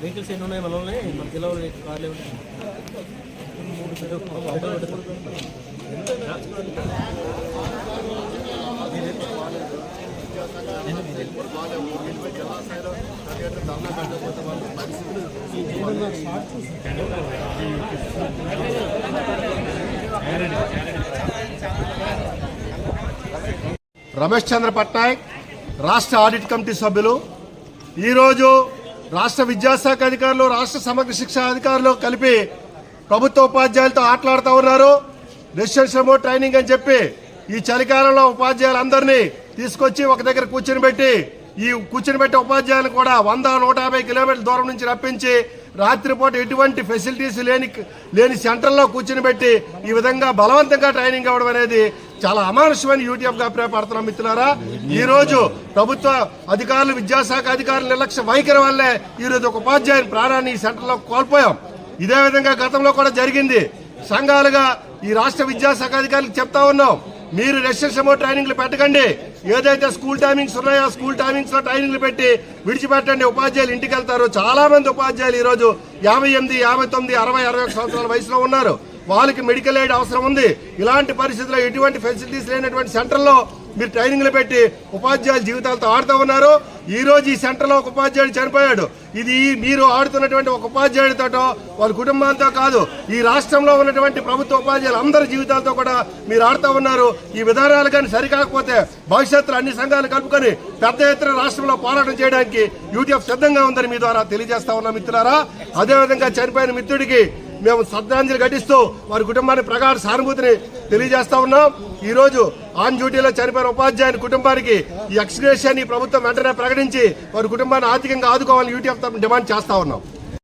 Vehicles ఎన్ని ఉన్నాయి మనల్ని మన జిల్లాలో కార్లు రమేష్ చంద్ర పట్నాయక్ రాష్ట్ర ఆడిట్ కమిటీ సభ్యులు ఈరోజు రాష్ట్ర విద్యాశాఖ అధికారులు రాష్ట్ర సమగ్ర శిక్షా అధికారులు కలిపి ప్రభుత్వ ఉపాధ్యాయులతో ఆటలాడుతూ ఉన్నారు. రెసిడెన్షియల్ మోడ్ ట్రైనింగ్ అని చెప్పి ఈ చలికాలంలో ఉపాధ్యాయులందరినీ తీసుకొచ్చి ఒక దగ్గర కూర్చుని పెట్టి ఉపాధ్యాయులు కూడా 100-150 కిలోమీటర్ల దూరం నుంచి రప్పించి రాత్రిపూట ఎటువంటి ఫెసిలిటీస్ లేని సెంటర్లో కూర్చుని పెట్టి ఈ విధంగా బలవంతంగా ట్రైనింగ్ ఇవ్వడం అనేది చాలా అమానుషమైన యూటీఎఫ్ గా అభిప్రాయపడుతున్నాం. మిత్రులారా, ఈ రోజు ప్రభుత్వ అధికారులు విద్యాశాఖ అధికారుల నిర్లక్ష్య వైఖరి వల్లే ఈ రోజు ఒక ఉపాధ్యాయుని ప్రాణాన్ని ఈ సెంటర్లో కోల్పోయాం. ఇదే విధంగా గతంలో కూడా జరిగింది. సంఘాలుగా ఈ రాష్ట్ర విద్యాశాఖ అధికారులకు చెప్తా ఉన్నాం, మీరు రెసిడెన్షియల్ మోడ్ ట్రైనింగ్లు పెట్టకండి. ఏదైతే స్కూల్ టైమింగ్స్ ఉన్నాయో స్కూల్ టైమింగ్స్ లో ట్రైనింగ్లు పెట్టి విడిచిపెట్టండి. ఉపాధ్యాయులు ఇంటికి వెళ్తారు. చాలా మంది ఉపాధ్యాయులు ఈ రోజు 58, 59, 60, 61 సంవత్సరాల వయసులో ఉన్నారు. వాళ్ళకి మెడికల్ ఎయిడ్ అవసరం ఉంది. ఇలాంటి పరిస్థితుల్లో ఎటువంటి ఫెసిలిటీస్ లేనటువంటి సెంటర్లో మీరు ట్రైనింగ్లు పెట్టి ఉపాధ్యాయుల జీవితాలతో ఆడుతూ ఉన్నారు. ఈ రోజు ఈ సెంటర్లో ఒక ఉపాధ్యాయుడు చనిపోయాడు. ఇది మీరు ఆడుతున్నటువంటి ఒక ఉపాధ్యాయుడితోటో వాళ్ళ కుటుంబంతో కాదు, ఈ రాష్ట్రంలో ఉన్నటువంటి ప్రభుత్వ ఉపాధ్యాయులు అందరి జీవితాలతో కూడా మీరు ఆడుతూ ఉన్నారు. ఈ విధానాలు కానీ సరికాకపోతే భవిష్యత్తులో అన్ని సంఘాలు కలుపుకొని పెద్ద ఎత్తున రాష్ట్రంలో పోరాటం చేయడానికి యూటీఎఫ్ సిద్ధంగా ఉందని మీ ద్వారా తెలియజేస్తా ఉన్నాం. మిత్రులారా, అదేవిధంగా చనిపోయిన మిత్రుడికి మేము శ్రద్ధాంజలి ఘటిస్తూ వారి కుటుంబానికి ప్రగాఢ సానుభూతిని తెలియజేస్తా ఉన్నాం. ఈ రోజు ఆన్ డ్యూటీలో చనిపోయిన ఉపాధ్యాయుని కుటుంబానికి ఈ ఎక్స్గ్రేషియా ప్రభుత్వం వెంటనే ప్రకటించి వారి కుటుంబాన్ని ఆర్థికంగా ఆదుకోవాలని యూటీఎఫ్ డిమాండ్ చేస్తా ఉన్నాం.